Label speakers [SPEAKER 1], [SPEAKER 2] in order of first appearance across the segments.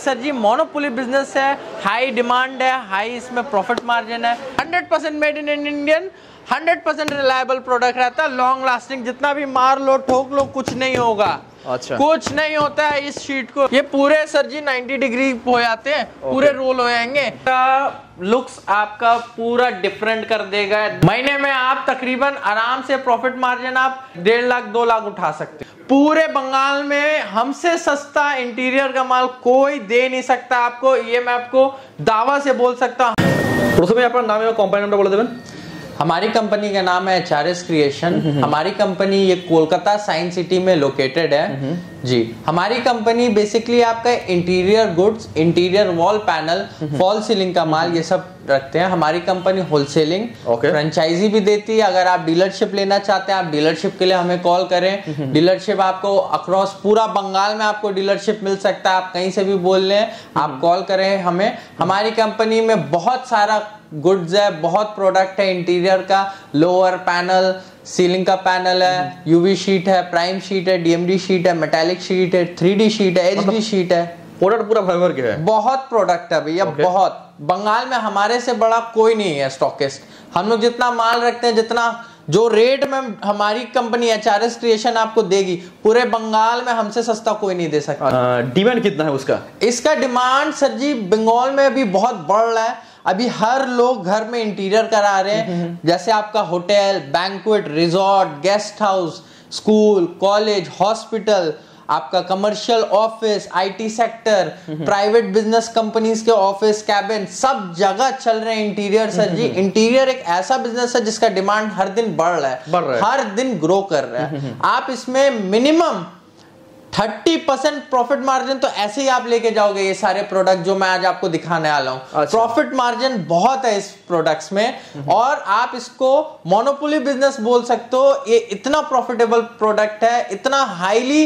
[SPEAKER 1] Sir जी monopoly business है, high demand है, high इसमें प्रॉफिट मार्जिन है, 100% made in Indian, 100% reliable product रहता है, लॉन्ग लास्टिंग, जितना भी मार लो ठोक लो कुछ नहीं होगा।
[SPEAKER 2] अच्छा,
[SPEAKER 1] कुछ नहीं होता है इस शीट को। ये पूरे सर जी 90 डिग्री हो जाते हैं, पूरे रोल हो जाएंगे। लुक्स आपका पूरा डिफरेंट कर देगा। महीने में आप तकरीबन आराम से प्रॉफिट मार्जिन आप 1.5 लाख 2 लाख उठा सकते हैं। पूरे बंगाल में हमसे सस्ता इंटीरियर का माल कोई दे नहीं सकता आपको, ये मैं आपको दावा से बोल सकता हूँ।
[SPEAKER 2] प्रथमे আপনার নাম এবং কোম্পানি নামটা বলে দেবেন।
[SPEAKER 1] हमारी कंपनी का नाम है HRS क्रिएशन। हमारी कंपनी ये कोलकाता साइंस सिटी में लोकेटेड है जी। हमारी कंपनी बेसिकली आपका interior goods, interior wall panel, fall ceiling का माल ये सब रखते हैं। हमारी कंपनी होलसेलिंग, फ्रेंचाइजी भी देती है। अगर आप डीलरशिप लेना चाहते हैं, आप डीलरशिप के लिए हमें कॉल करें। डीलरशिप आपको अक्रॉस पूरा बंगाल में आपको डीलरशिप मिल सकता है। आप कहीं से भी बोल लें, आप कॉल करें हमें। हमारी कंपनी में बहुत सारा गुड्स है, बहुत प्रोडक्ट है इंटीरियर का, लोअर पैनल, सीलिंग का पैनल है, यूवी शीट है, प्राइम शीट है, डीएमडी शीट है, मेटालिक शीट है, 3D शीट है, एचडी शीट है।
[SPEAKER 2] प्रोडक्ट पूरा भर भर के है, बहुत
[SPEAKER 1] प्रोडक्ट है भैया, बहुत। बंगाल में हमारे से बड़ा कोई नहीं है स्टॉकिस्ट। हम लोग जितना माल रखते हैं, जितना जो रेट में हमारी कंपनी HRS क्रिएशन आपको देगी, पूरे बंगाल में हमसे सस्ता कोई नहीं दे सकता।
[SPEAKER 2] डिमांड कितना है उसका?
[SPEAKER 1] इसका डिमांड सर जी बंगाल में अभी बहुत बढ़ रहा है। अभी हर लोग घर में इंटीरियर करा रहे हैं। जैसे आपका hotel, banquet, resort, guest house, school, college, hospital, आपका commercial office, IT sector, private business companies के ऑफिस, कैबिन, सब जगह चल रहे हैं इंटीरियर सर जी। इंटीरियर एक ऐसा बिजनेस है जिसका डिमांड हर दिन बढ़ रहा है, हर दिन ग्रो कर रहा है। आप इसमें मिनिमम 30% प्रॉफिट मार्जिन तो ऐसे ही आप लेके जाओगे। ये सारे प्रोडक्ट जो मैं आज आपको दिखाने वाला हूँ, प्रॉफिट मार्जिन बहुत है इस प्रोडक्ट्स में, और आप इसको मोनोपोली बिजनेस बोल सकते हो। ये इतना प्रॉफिटेबल प्रोडक्ट है, इतना हाईली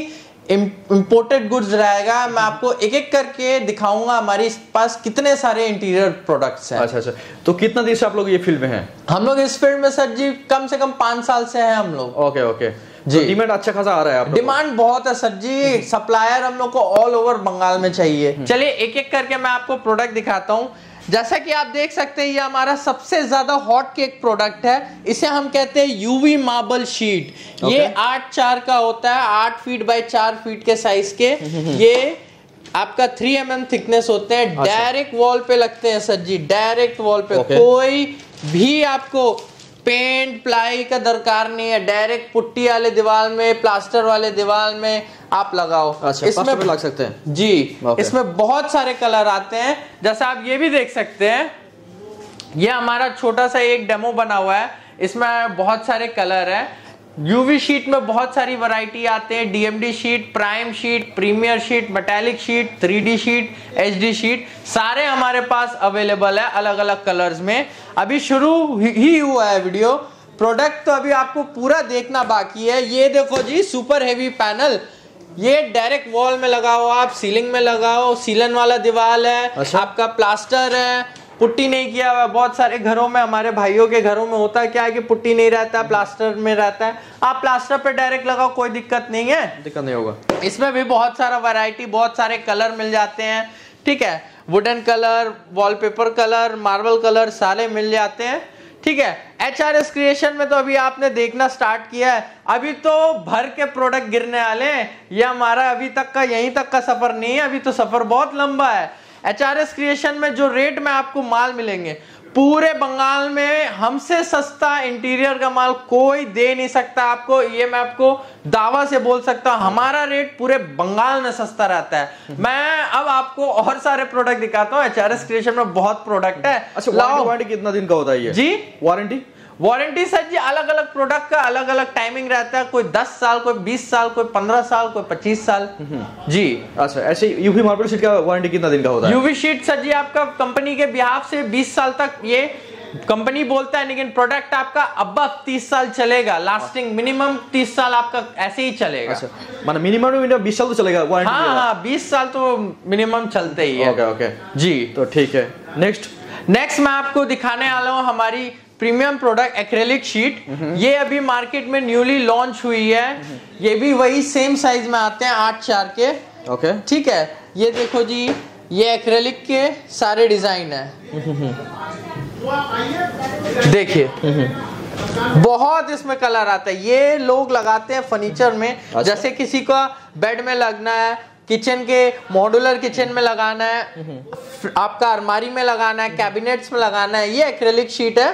[SPEAKER 1] इंपोर्टेड गुड्स रहेगा। मैं आपको एक एक करके दिखाऊंगा हमारे पास कितने सारे इंटीरियर प्रोडक्ट्स हैं।
[SPEAKER 2] अच्छा, तो कितना दिन से आप लोग ये फील्ड में हैं?
[SPEAKER 1] हम लोग इस फील्ड में सर जी कम से कम 5 साल से हैं हम लोग।
[SPEAKER 2] ओके जी। डिमांड अच्छा खासा आ रहा है आप लोग?
[SPEAKER 1] डिमांड बहुत है सर जी। सप्लायर हम लोग को ऑल ओवर बंगाल में चाहिए। चलिए एक एक करके मैं आपको प्रोडक्ट दिखाता हूँ। जैसा कि आप देख सकते हैं, ये हमारा सबसे ज्यादा हॉट केक प्रोडक्ट है। इसे हम कहते हैं यूवी मार्बल शीट। ये 8x4 का होता है, 8 फीट बाय 4 फीट के साइज के। ये आपका 3 mm थिकनेस होते हैं। डायरेक्ट वॉल पे लगते हैं सर जी, डायरेक्ट वॉल पे। कोई भी आपको पेंट प्लाई का दरकार नहीं है। डायरेक्ट पुट्टी वाले दीवार में, प्लास्टर वाले दीवार में आप लगाओ।
[SPEAKER 2] इसमें भी लग सकते हैं
[SPEAKER 1] जी। इसमें बहुत सारे कलर आते हैं, जैसा आप ये भी देख सकते हैं। ये हमारा छोटा सा एक डेमो बना हुआ है, इसमें बहुत सारे कलर है। यूवी शीट में बहुत सारी वैरायटी आते हैं, DMD sheet, prime sheet, premier sheet, metallic sheet, 3D sheet, HD sheet, सारे हमारे पास अवेलेबल है अलग अलग कलर्स में। अभी शुरू ही हुआ है वीडियो, प्रोडक्ट तो अभी आपको पूरा देखना बाकी है। ये देखो जी, सुपर हेवी पैनल, ये डायरेक्ट वॉल में लगाओ, आप सीलिंग में लगाओ, सीलन वाला दीवार है। आपका प्लास्टर है, पुट्टी नहीं किया हुआ। बहुत सारे घरों में, हमारे भाइयों के घरों में होता है क्या है कि पुट्टी नहीं रहता, प्लास्टर में रहता है। आप प्लास्टर पे डायरेक्ट लगाओ, कोई दिक्कत नहीं है,
[SPEAKER 2] दिक्कत नहीं होगा। इसमें
[SPEAKER 1] भी बहुत सारा वैरायटी, बहुत सारे कलर मिल जाते हैं। ठीक है, wooden colour, wallpaper colour, marble colour सारे मिल जाते हैं। ठीक है, HRS क्रिएशन में तो अभी आपने देखना स्टार्ट किया है, अभी तो भर के प्रोडक्ट गिरने वाले हैं। ये हमारा अभी तक का यहीं तक का सफर नहीं है, अभी तो सफर बहुत लंबा है। HRS क्रिएशन में जो रेट में आपको माल मिलेंगे, पूरे बंगाल में हमसे सस्ता इंटीरियर का माल कोई दे नहीं सकता आपको, ये मैं आपको दावा से बोल सकता हूं। हमारा रेट पूरे बंगाल में सस्ता रहता है। मैं अब आपको और सारे प्रोडक्ट दिखाता हूं। HRS क्रिएशन में बहुत प्रोडक्ट है।
[SPEAKER 2] अच्छा, वारंटी कितना दिन का होता है ये? जी,
[SPEAKER 1] वारंटी सर जी अलग अलग प्रोडक्ट का अलग अलग टाइमिंग रहता है। कोई 10 साल, कोई 20 साल, कोई 15 साल, कोई 25 साल जी।
[SPEAKER 2] अच्छा, ऐसे यूवी मार्बल शीट का वारंटी कितना दिन का होता है?
[SPEAKER 1] यूवी शीट सर जी आपका कंपनी के बिहाफ से 20 साल तक ये कंपनी बोलता है, लेकिन प्रोडक्ट आपका अब 30 साल चलेगा। लास्टिंग मिनिमम 30 साल आपका ऐसे ही चलेगा।
[SPEAKER 2] अच्छा, माने मिनिमम 20 साल तो चलेगा वारंटी?
[SPEAKER 1] हाँ, 20 साल तो मिनिमम चलते ही है।
[SPEAKER 2] ओके
[SPEAKER 1] जी,
[SPEAKER 2] तो ठीक है।
[SPEAKER 1] नेक्स्ट मैं आपको दिखाने वाला हूँ हमारी प्रीमियम प्रोडक्ट एक्रेलिक शीट। ये अभी मार्केट में न्यूली लॉन्च हुई है। ये भी वही सेम साइज में आते हैं, 8x4 के।
[SPEAKER 2] ओके,
[SPEAKER 1] ठीक है, ये देखो जी, ये एक्रेलिक के सारे डिजाइन है, देखिए बहुत इसमें कलर आता है। ये लोग लगाते हैं फर्नीचर में।
[SPEAKER 2] अच्छा।
[SPEAKER 1] जैसे किसी का बेड में लगना है, किचन के मॉड्यूलर किचन में लगाना है, आपका अलमारी में लगाना है, कैबिनेट्स में लगाना है, ये एक्रेलिक शीट है।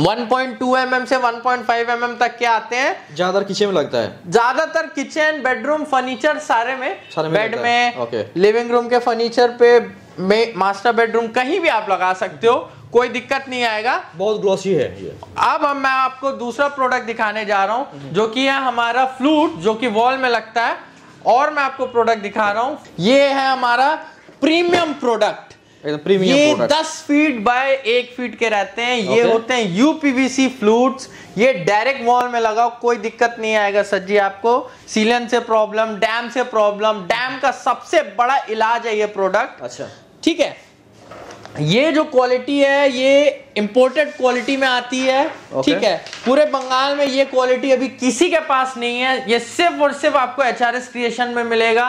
[SPEAKER 1] 1.2 mm से 1.5 mm तक के आते हैं।
[SPEAKER 2] ज्यादातर किचन में लगता है,
[SPEAKER 1] ज्यादातर किचन, बेडरूम, फर्नीचर सारे में बेड में,
[SPEAKER 2] ओके।
[SPEAKER 1] लिविंग रूम के फर्नीचर पे, में मास्टर बेडरूम, कहीं भी आप लगा सकते हो, कोई दिक्कत नहीं आएगा।
[SPEAKER 2] बहुत ग्लॉसी है ये।
[SPEAKER 1] अब मैं आपको दूसरा प्रोडक्ट दिखाने जा रहा हूं जो कि है हमारा फ्लूट, जो कि वॉल में लगता है। और मैं आपको प्रोडक्ट दिखा रहा हूं, ये है हमारा प्रीमियम प्रोडक्ट।
[SPEAKER 2] प्रीमियम
[SPEAKER 1] ये
[SPEAKER 2] प्रोडक्ट
[SPEAKER 1] 10 फीट बाय 1 फीट के रहते हैं। ये
[SPEAKER 2] ओके।
[SPEAKER 1] होते हैं यूपीवीसी फ्लूट्स। ये डायरेक्ट वॉल में लगाओ, कोई दिक्कत नहीं आएगा सर जी आपको। सीलन से प्रॉब्लम, डैम से प्रॉब्लम, डैम का सबसे बड़ा इलाज है ये प्रोडक्ट।
[SPEAKER 2] अच्छा,
[SPEAKER 1] ठीक है। ये जो क्वालिटी है ये इंपोर्टेड क्वालिटी में आती है। ठीक है, पूरे बंगाल में ये क्वालिटी अभी किसी के पास नहीं है। ये सिर्फ और सिर्फ आपको HRS क्रिएशन में मिलेगा।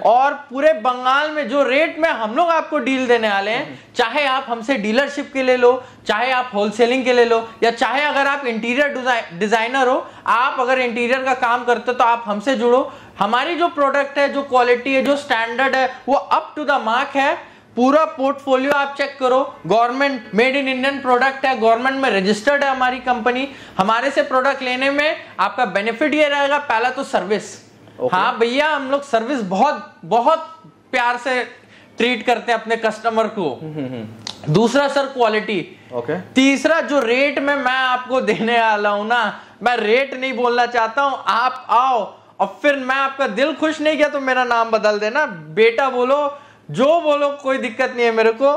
[SPEAKER 1] और पूरे बंगाल में जो रेट में हम लोग आपको डील देने वाले हैं, चाहे आप हमसे डीलरशिप के ले लो, चाहे आप होलसेलिंग के ले लो, या चाहे अगर आप इंटीरियर डिजाइनर हो, आप अगर इंटीरियर का काम करते हो तो आप हमसे जुड़ो। हमारी जो प्रोडक्ट है, जो क्वालिटी है, जो स्टैंडर्ड है, वो अप टू द मार्क है। पूरा पोर्टफोलियो आप चेक करो, government made in Indian product है, गवर्नमेंट में रजिस्टर्ड है हमारी कंपनी। हमारे से प्रोडक्ट लेने में आपका बेनिफिट ये रहेगा, पहला तो सर्विस। हाँ भैया, हम लोग सर्विस बहुत बहुत प्यार से ट्रीट करते हैं अपने कस्टमर को। दूसरा सर क्वालिटी। तीसरा जो रेट में मैं आपको देने वाला हूं ना, मैं रेट नहीं बोलना चाहता हूं। आप आओ और फिर मैं आपका दिल खुश नहीं किया तो मेरा नाम बदल देना, बेटा बोलो, जो बोलो, कोई दिक्कत नहीं है मेरे को।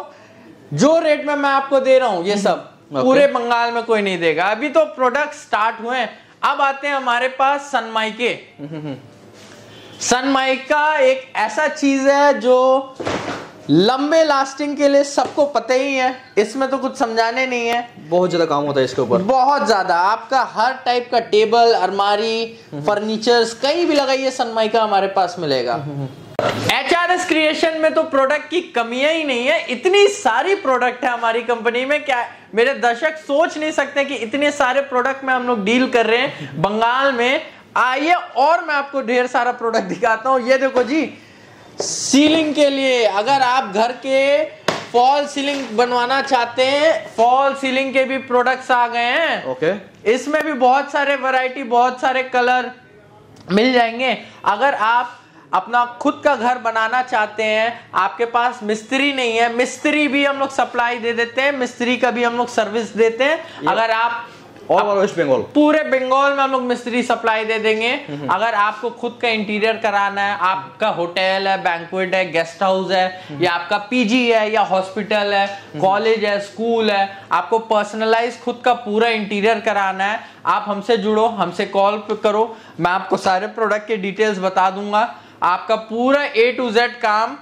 [SPEAKER 1] जो रेट में मैं आपको दे रहा हूं ये सब पूरे बंगाल में कोई नहीं देगा। अभी तो प्रोडक्ट स्टार्ट हुए हैं। अब आते हैं हमारे पास सनमाइके। सनमाइका एक ऐसा चीज है जो लंबे लास्टिंग के लिए सबको पता ही है, इसमें तो कुछ समझाने नहीं है। बहुत ज्यादा काम होता है इसके ऊपर, बहुत ज्यादा। आपका हर टाइप का टेबल, अलमारी, फर्नीचर्स कहीं भी लगाइए सनमाइका हमारे पास मिलेगा। HRS क्रिएशन में तो प्रोडक्ट की कमियां ही नहीं है, इतनी सारी प्रोडक्ट है हमारी कंपनी में। क्या मेरे दर्शक सोच नहीं सकते कि इतने सारे प्रोडक्ट में हम लोग डील कर रहे हैं बंगाल में। आइए और मैं आपको ढेर सारा प्रोडक्ट दिखाता हूं। ये देखो जी, सीलिंग के लिए अगर आप घर के फॉल सीलिंग बनवाना चाहते हैं, फॉल सीलिंग के भी प्रोडक्ट्स आ गए हैं। ओके, इसमें भी बहुत सारे वैरायटी, बहुत सारे कलर मिल जाएंगे। अगर आप अपना खुद का घर बनाना चाहते हैं, आपके पास मिस्त्री नहीं है, मिस्त्री भी हम लोग सप्लाई दे देते हैं, मिस्त्री का भी हम लोग सर्विस देते हैं। अगर आप और वेस्ट बंगाल, पूरे बंगाल में हम लोग मिस्त्री सप्लाई दे देंगे। अगर आपको खुद का इंटीरियर कराना है, आपका होटल है, बैंक्वेट है, गेस्ट हाउस है, या आपका पीजी है, या हॉस्पिटल है, कॉलेज है, स्कूल है, आपको पर्सनलाइज खुद का पूरा इंटीरियर कराना है, आप हमसे जुड़ो, हमसे कॉल करो, मैं आपको सारे प्रोडक्ट के डिटेल्स बता दूंगा। आपका पूरा A to Z काम,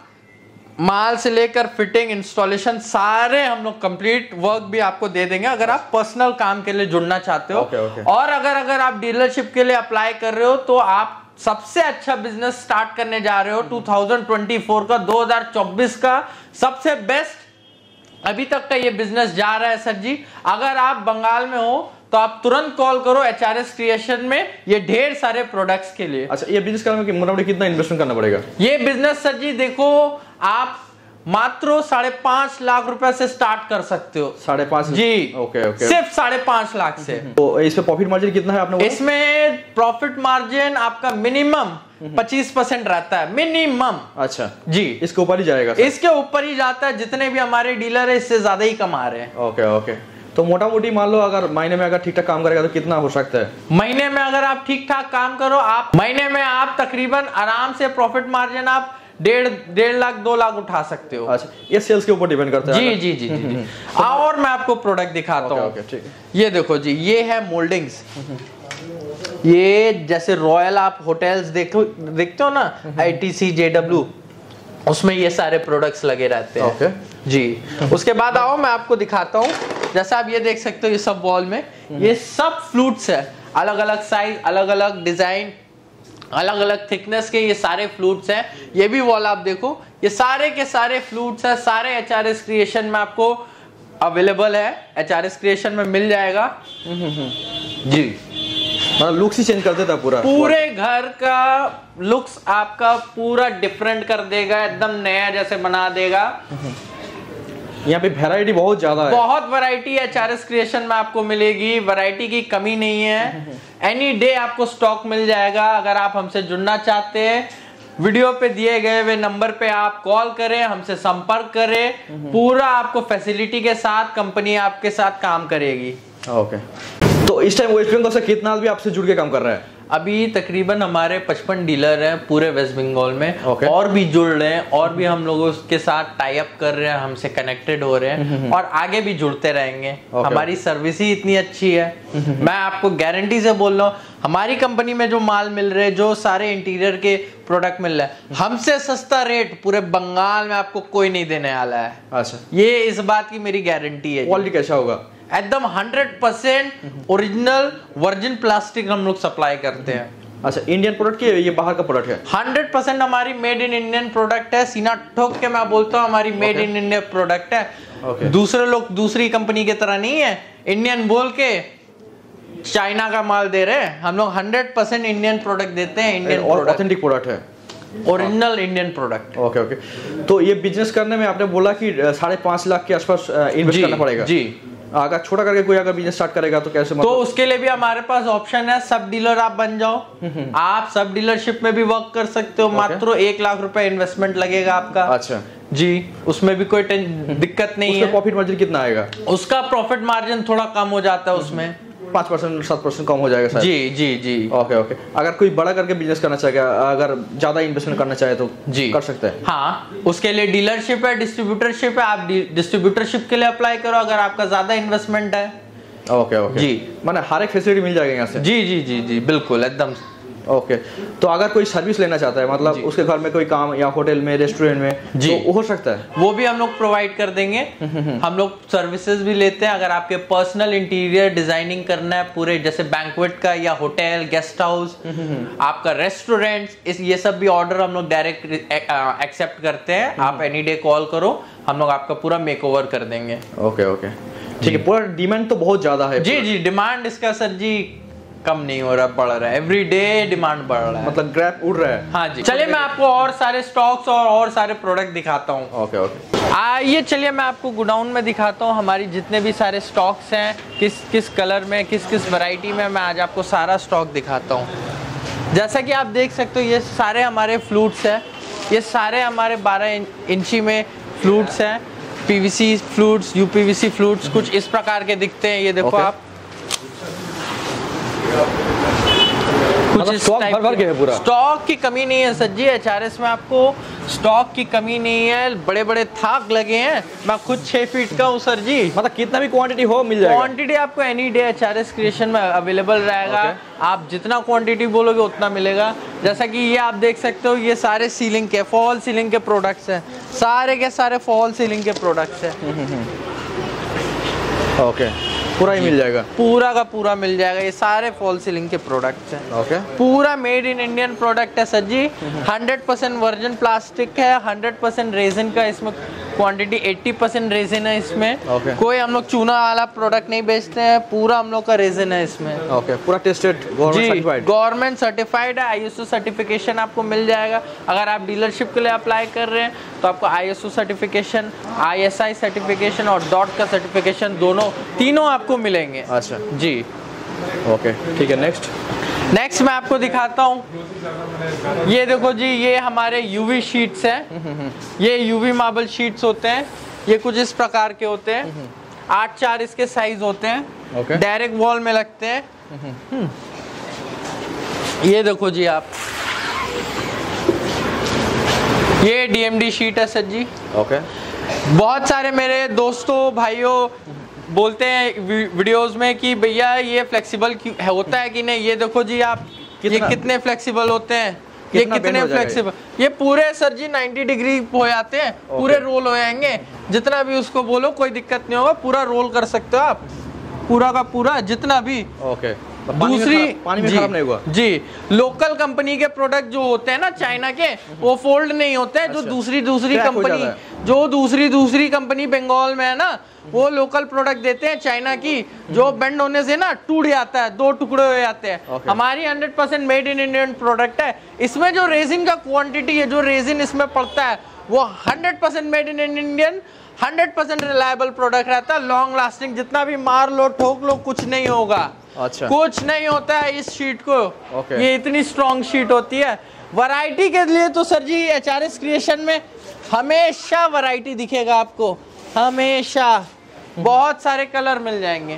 [SPEAKER 1] माल से लेकर फिटिंग, इंस्टॉलेशन, सारे हम लोग कंप्लीट वर्क भी आपको दे देंगे अगर आप पर्सनल काम के लिए जुड़ना चाहते हो। और अगर आप डीलरशिप के लिए अप्लाई कर रहे हो तो आप सबसे अच्छा बिजनेस स्टार्ट करने जा रहे हो 2024 का, 2024 का सबसे बेस्ट अभी तक का ये बिजनेस जा रहा है सर जी। अगर आप बंगाल में हो तो आप तुरंत कॉल करो HRS क्रिएशन में, ये ढेर सारे प्रोडक्ट्स के लिए। अच्छा, ये बिजनेस करने में मोटामोटी कितना इन्वेस्टमेंट करना पड़ेगा? ये बिजनेस सर जी देखो, आप मात्र 5.5 लाख रुपए से स्टार्ट कर सकते हो। 5.5 जी, ओके, सिर्फ 5.5 लाख से। तो इसमें प्रॉफिट मार्जिन कितना है आपने? इसमें प्रॉफिट मार्जिन आपका मिनिमम 25% रहता है, मिनिमम। अच्छा जी, इसके ऊपर ही जाएगा? इसके ऊपर ही जाता है, जितने भी हमारे डीलर है इससे ज्यादा ही कमा रहे हैं। ओके, तो मोटा मोटी मान लो अगर महीने में अगर ठीक ठाक काम करेगा तो कितना हो सकता है? महीने में अगर आप ठीक ठाक काम करो, आप महीने में आप तकरीबन आराम से प्रॉफिट मार्जिन आप 1.5 लाख 2 लाख उठा सकते हो। अच्छा, ये सेल्स के ऊपर डिपेंड करता है। जी। और मैं आपको प्रोडक्ट दिखाता हूँ। ठीक है, ये देखो जी, ये है मोल्डिंग्स। ये जैसे रॉयल आप होटल्स देखते हो ना, ITC JW, उसमें ये सारे प्रोडक्ट्स लगे रहते हैं। जी, उसके बाद आओ मैं आपको दिखाता हूँ। जैसा आप ये देख सकते हो, ये सब वॉल में ये सब फ्लूट्स है, अलग अलग साइज, अलग अलग डिजाइन, अलग अलग थिकनेस के ये सारे फ्लूट्स हैं। ये भी वॉल आप देखो, ये सारे के सारे फ्लूट्स हैं, सारे HRS क्रिएशन में आपको अवेलेबल है, HRS क्रिएशन में मिल जाएगा जी।
[SPEAKER 2] मतलब लुक्स ही चेंज कर देता पूरा,
[SPEAKER 1] पूरे घर का लुक्स आपका पूरा डिफरेंट कर देगा, एकदम नया जैसे बना देगा।
[SPEAKER 2] यहाँ पे वैरायटी बहुत ज्यादा है,
[SPEAKER 1] बहुत वैरायटी HRS क्रिएशन में आपको मिलेगी, वैरायटी की कमी नहीं है। एनी डे आपको स्टॉक मिल जाएगा। अगर आप हमसे जुड़ना चाहते हैं, वीडियो पे दिए गए हुए नंबर पे आप कॉल करें, हमसे संपर्क करें, पूरा आपको फैसिलिटी के साथ कंपनी आपके साथ काम करेगी।
[SPEAKER 2] ओके। तो इस टाइम वेस्ट बंगाल से कितना आदमी आपसे जुड़ के काम कर रहा है?
[SPEAKER 1] अभी तकरीबन हमारे 55 डीलर हैं पूरे वेस्ट बंगाल में।
[SPEAKER 2] Okay.
[SPEAKER 1] और भी जुड़ रहे हैं, और भी हम लोगों के साथ टाई अप कर रहे हैं, हमसे कनेक्टेड हो रहे हैं और आगे भी जुड़ते रहेंगे।
[SPEAKER 2] Okay.
[SPEAKER 1] हमारी सर्विस ही इतनी अच्छी है, मैं आपको गारंटी से बोल रहा हूँ, हमारी कंपनी में जो माल मिल रहे हैं, जो सारे इंटीरियर के प्रोडक्ट मिल रहे हैं, हमसे सस्ता रेट पूरे बंगाल में आपको कोई नहीं देने वाला है।
[SPEAKER 2] अच्छा,
[SPEAKER 1] ये इस बात की मेरी गारंटी है।
[SPEAKER 2] क्वालिटी कैसा होगा?
[SPEAKER 1] एकदम 100% ओरिजिनल वर्जिन प्लास्टिक हम लोग सप्लाई करते हैं।
[SPEAKER 2] अच्छा, इंडियन प्रोडक्ट की ये बाहर का प्रोडक्ट है?
[SPEAKER 1] 100% हमारी मेड इन इंडियन प्रोडक्ट है। सीना ठोक के मैं बोलता हूँ, हमारी मेड इन इंडियन प्रोडक्ट है।
[SPEAKER 2] Okay.
[SPEAKER 1] दूसरे लोग दूसरी कंपनी की तरह नहीं है, इंडियन बोल के चाइना का माल दे रहे हैं। हम लोग 100% इंडियन प्रोडक्ट देते हैं, इंडियन प्रोडक्ट,
[SPEAKER 2] ऑथेंटिक प्रोडक्ट है,
[SPEAKER 1] original Indian product.
[SPEAKER 2] Okay okay. तो ये बिजनेस करने में आपने बोला कि 5.5 लाख के आसपास इन्वेस्ट करना पड़ेगा
[SPEAKER 1] जी।
[SPEAKER 2] अगर छोटा करके कोई अगर बिजनेस स्टार्ट करेगा तो कैसे?
[SPEAKER 1] तो उसके लिए भी हमारे पास ऑप्शन है, सब डीलर आप बन जाओ। आप सब डीलरशिप में भी वर्क कर सकते हो। मात्र 1 लाख रुपए इन्वेस्टमेंट लगेगा आपका।
[SPEAKER 2] अच्छा
[SPEAKER 1] जी, उसमें भी कोई दिक्कत नहीं है।
[SPEAKER 2] प्रॉफिट मार्जिन कितना आएगा?
[SPEAKER 1] उसका प्रॉफिट मार्जिन थोड़ा कम हो जाता है, उसमें
[SPEAKER 2] 5% 7% कम हो जाएगा शायद।
[SPEAKER 1] जी जी जी।
[SPEAKER 2] Okay okay. अगर कोई बड़ा करके बिजनेस करना चाहे, अगर ज्यादा इन्वेस्टमेंट करना चाहे तो
[SPEAKER 1] जी
[SPEAKER 2] कर सकते हैं?
[SPEAKER 1] हाँ, उसके लिए डीलरशिप है, डिस्ट्रीब्यूटरशिप है। आप डिस्ट्रीब्यूटरशिप के लिए अप्लाई करो अगर आपका ज्यादा इन्वेस्टमेंट है।
[SPEAKER 2] ओके ओके जी। माने हर एक फैसिलिटी मिल जाएगा यहाँ से?
[SPEAKER 1] जी जी जी जी, बिल्कुल एकदम।
[SPEAKER 2] ओके। तो अगर कोई सर्विस लेना चाहता है, मतलब उसके घर में कोई काम या होटल में, रेस्टोरेंट में,
[SPEAKER 1] जी,
[SPEAKER 2] तो हो सकता है? वो
[SPEAKER 1] भी हम लोग प्रोवाइड कर देंगे। हम लोग सर्विसेज भी लेते हैं। अगर आपके पर्सनल इंटीरियर डिजाइनिंग करना है पूरे, जैसे बैंक्वेट का या होटल, गेस्ट हाउस, आपका रेस्टोरेंट, ये सब भी ऑर्डर हम लोग डायरेक्ट एक्सेप्ट करते हैं। आप एनी डे कॉल करो, हम लोग आपका पूरा मेकओवर कर देंगे।
[SPEAKER 2] ओके ओके, ठीक है। पूरा डिमांड तो बहुत ज्यादा है।
[SPEAKER 1] जी जी, डिमांड इसका सर जी कम नहीं हो रहा, बढ़ रहा है। एवरी डे डिमांड बढ़ रहा है,
[SPEAKER 2] मतलब ग्रैब उड़ रहा है।
[SPEAKER 1] हाँ जी। चलिए मैं आपको और सारे स्टॉक्स और सारे प्रोडक्ट दिखाता हूँ।
[SPEAKER 2] Okay okay.
[SPEAKER 1] आइए चलिए मैं आपको गोडाउन में दिखाता हूँ हमारी जितने भी सारे स्टॉक्स हैं, किस किस कलर में, किस किस वैरायटी में। मैं आज आपको सारा स्टॉक दिखाता हूँ। जैसा कि आप देख सकते हो, ये सारे हमारे फ्लूट्स हैं। ये सारे हमारे 12 इंची में फ्लूट्स हैं। पीवीसी फ्लूट्स, यूपीवीसी फ्लूट्स कुछ इस प्रकार के दिखते हैं। ये देखो आप, कुछ इस
[SPEAKER 2] स्टॉक भर भर के है पूरा।
[SPEAKER 1] स्टॉक की कमी नहीं है सर जी। HRS में आपको स्टॉक की कमी नहीं है। बड़े बड़े थाक लगे हैं। मैं खुद 6 फीट का हूँ सर जी।
[SPEAKER 2] मतलब कितना भी क्वांटिटी हो मिल जाएगा?
[SPEAKER 1] क्वांटिटी आपको एनी डे HRS क्रिएशन में अवेलेबल रहेगा। आप जितना क्वांटिटी बोलोगे उतना मिलेगा। जैसा कि ये आप देख सकते हो, ये सारे सीलिंग के, फॉल सीलिंग के प्रोडक्ट्स हैं। सारे के सारे फॉल सीलिंग के प्रोडक्ट्स हैं।
[SPEAKER 2] ओके, पूरा ही मिल जाएगा?
[SPEAKER 1] पूरा का पूरा मिल जाएगा। ये सारे फॉल सीलिंग के प्रोडक्ट्स हैं।
[SPEAKER 2] ओके।
[SPEAKER 1] पूरा मेड इन इंडियन प्रोडक्ट है सर जी। 100% वर्जिन प्लास्टिक है, 100% रेजिन का इसमें क्वांटिटी, 80% रेजिन है इसमें। कोई हम लोग चूना वाला प्रोडक्ट नहीं बेचते हैं, पूरा हम लोग का रेजिन है इसमें।
[SPEAKER 2] ओके, पूरा टेस्टेड,
[SPEAKER 1] गवर्नमेंट सर्टिफाइड है। ISO सर्टिफिकेशन आपको मिल जाएगा। अगर आप डीलरशिप के लिए अप्लाई कर रहे हैं तो आपको ISO सर्टिफिकेशन, ISI सर्टिफिकेशन और डॉट का सर्टिफिकेशन, तीनों आपको मिलेंगे।
[SPEAKER 2] अच्छा
[SPEAKER 1] जी,
[SPEAKER 2] ओके, ठीक है। नेक्स्ट
[SPEAKER 1] मैं आपको दिखाता हूँ। ये देखो जी, ये हमारे UV शीट्स हैं। ये UV मार्बल शीट्स होते हैं। ये कुछ इस प्रकार के होते हैं। 8x4 इसके साइज होते हैं। डायरेक्ट वॉल में लगते हैं। ये देखो जी आप, ये DMD शीट है सर जी।
[SPEAKER 2] ओके।
[SPEAKER 1] बहुत सारे मेरे दोस्तों भाइयों बोलते हैं वीडियोस में कि भैया ये फ्लेक्सिबल होता है कि नहीं। ये देखो जी आप, ये कितने फ्लेक्सिबल होते हैं। ये कितने फ्लेक्सिबल, ये पूरे सर जी 90 डिग्री हो जाते हैं। पूरे रोल हो जाएंगे। जितना भी उसको बोलो कोई दिक्कत नहीं होगा, पूरा रोल कर सकते हो आप, पूरा का पूरा जितना भी।
[SPEAKER 2] ओके।
[SPEAKER 1] दूसरी
[SPEAKER 2] पानी में खराब नहीं हुआ
[SPEAKER 1] जी। लोकल कंपनी के प्रोडक्ट जो होते हैं ना चाइना के, वो फोल्ड नहीं होते हैं। जो दूसरी कंपनी बंगाल में है ना, वो लोकल प्रोडक्ट देते हैं चाइना की, जो बेंड होने से ना टूट जाता है, 2 टुकड़े हो जाते हैं। हमारी 100% मेड इन इंडियन प्रोडक्ट है। इसमें जो रेजिन का क्वांटिटी है, जो रेजिन इसमें पड़ता है, वो 100% made in Indian, 100% reliable product रहता है, लॉन्ग लास्टिंग। जितना भी मार लो ठोक लो कुछ नहीं होगा।
[SPEAKER 2] अच्छा,
[SPEAKER 1] कुछ नहीं होता है इस शीट को। ये इतनी स्ट्रॉन्ग शीट होती है। वैरायटी के लिए तो सर जी HRS क्रिएशन में हमेशा वैरायटी दिखेगा आपको, हमेशा बहुत सारे कलर मिल जाएंगे।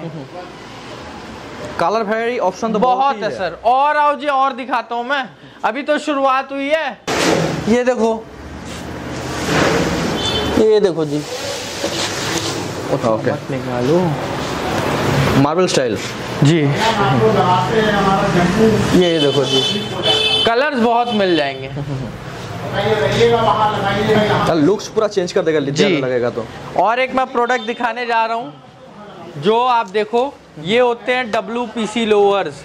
[SPEAKER 2] कलर वैरायटी ऑप्शन तो
[SPEAKER 1] बहुत है सर। और आओ जी, और दिखाता हूँ मैं, अभी तो शुरुआत हुई है। ये देखो, ये देखो जी।
[SPEAKER 2] ओके,
[SPEAKER 1] निकालो
[SPEAKER 2] मार्बल स्टाइल
[SPEAKER 1] जी। ये देखो जी, कलर्स बहुत मिल जाएंगे।
[SPEAKER 2] लुक्स पूरा चेंज कर देगा जी लगेगा तो।
[SPEAKER 1] और एक मैं प्रोडक्ट दिखाने जा रहा हूँ, जो आप देखो, ये होते हैं WPC लोअर्स।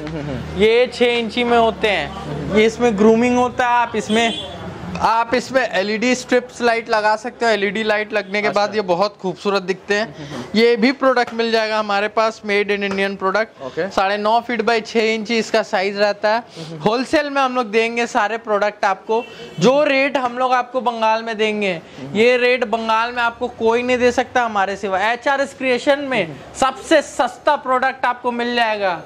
[SPEAKER 1] ये 6 इंची में होते हैं। ये इसमें ग्रूमिंग होता है। आप इसमें LED स्ट्रिप्स लाइट लगा सकते हो। LED लाइट लगने के बाद ये बहुत खूबसूरत दिखते हैं। ये भी प्रोडक्ट मिल जाएगा हमारे पास, made in Indian product. 9.5 feet by 6 इंची इसका साइज रहता है। होलसेल में हम लोग देंगे सारे प्रोडक्ट आपको। जो रेट हम लोग आपको बंगाल में देंगे, ये रेट बंगाल में आपको कोई नहीं दे सकता हमारे सिवा। HRS क्रिएशन में सबसे सस्ता प्रोडक्ट आपको मिल जाएगा।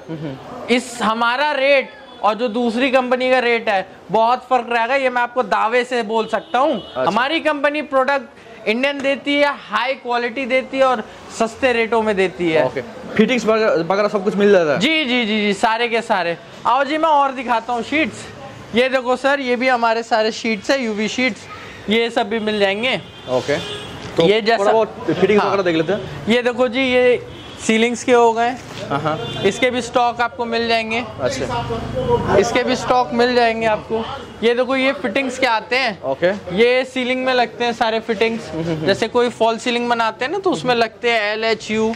[SPEAKER 1] इस हमारा रेट और जो दूसरी कंपनी का रेट है, बहुत फर्क रहेगा। ये मैं आपको दावे से बोल सकता हूँ। हमारी कंपनी प्रोडक्ट इंडियन देती है, हाई क्वालिटी देती है और सस्ते रेटों में देती है।
[SPEAKER 2] फिटिंग्स वगैरह सब कुछ मिल जाता है।
[SPEAKER 1] जी, सारे के सारे। आओ जी, मैं और दिखाता हूँ शीट्स। ये देखो सर, ये भी हमारे सारे शीट्स है, UV शीट्स। ये सब भी मिल जाएंगे।
[SPEAKER 2] ओके, तो
[SPEAKER 1] ये जैसा
[SPEAKER 2] फिटिंग्स वगैरह देख लेते हैं।
[SPEAKER 1] ये देखो जी, ये सीलिंग्स के हो गए। इसके भी स्टॉक आपको मिल जाएंगे।
[SPEAKER 2] अच्छा,
[SPEAKER 1] इसके भी स्टॉक मिल जाएंगे आपको। ये देखो, ये फिटिंग्स के आते हैं। ये सीलिंग में लगते हैं सारे फिटिंग्स। जैसे कोई फॉल सीलिंग बनाते हैं ना, तो उसमें लगते हैं LHU।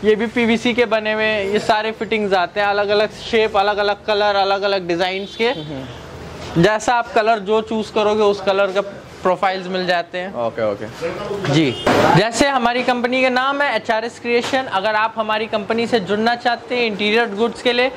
[SPEAKER 1] ये भी PVC के बने हुए। ये सारे फिटिंग्स आते हैं, अलग अलग शेप, अलग अलग कलर, अलग अलग डिजाइन के। जैसा आप कलर जो चूज करोगे, उस कलर का प्रोफाइल्स मिल जाते हैं।
[SPEAKER 2] ओके
[SPEAKER 1] जी। जैसे हमारी कंपनी का नाम है HRS क्रिएशन। अगर आप हमारी कंपनी से जुड़ना चाहते हैं इंटीरियर गुड्स के लिए,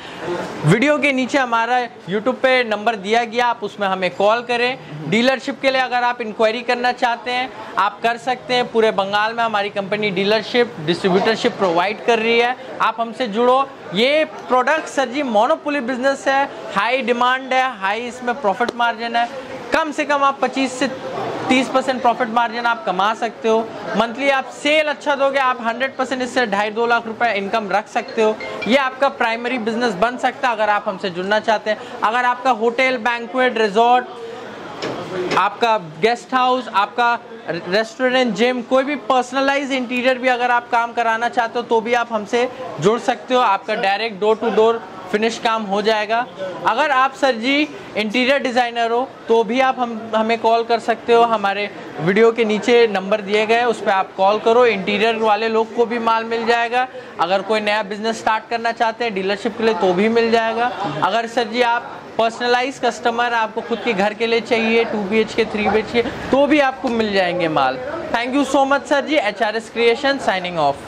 [SPEAKER 1] वीडियो के नीचे हमारा यूट्यूब पे नंबर दिया गया, आप उसमें हमें कॉल करें। डीलरशिप के लिए अगर आप इंक्वायरी करना चाहते हैं, आप कर सकते हैं। पूरे बंगाल में हमारी कंपनी डीलरशिप, डिस्ट्रीब्यूटरशिप प्रोवाइड कर रही है। आप हमसे जुड़ो। ये प्रोडक्ट सर जी मोनोपोली बिजनेस है, हाई डिमांड है, हाई इसमें प्रॉफिट मार्जिन है। कम से कम आप 25 से 30% प्रॉफिट मार्जिन आप कमा सकते हो। मंथली आप सेल अच्छा दोगे, आप 100% इससे 2.5-2 लाख रुपए इनकम रख सकते हो। ये आपका प्राइमरी बिजनेस बन सकता है अगर आप हमसे जुड़ना चाहते हैं। अगर आपका होटल, बैंक्वेट, रिजॉर्ट, आपका गेस्ट हाउस, आपका रेस्टोरेंट, जिम, कोई भी पर्सनलाइज इंटीरियर भी अगर आप काम कराना चाहते हो, तो भी आप हमसे जुड़ सकते हो। आपका direct door to door finish काम हो जाएगा। अगर आप सर जी इंटीरियर डिज़ाइनर हो, तो भी आप हमें कॉल कर सकते हो। हमारे वीडियो के नीचे नंबर दिए गए, उस पर आप कॉल करो। इंटीरियर वाले लोग को भी माल मिल जाएगा। अगर कोई नया बिजनेस स्टार्ट करना चाहते हैं डीलरशिप के लिए, तो भी मिल जाएगा। अगर सर जी आप पर्सनलाइज कस्टमर, आपको खुद के घर के लिए चाहिए 2 BHK 3 BHK, तो भी आपको मिल जाएंगे माल। Thank you so much sir ji. HRS creation signing of.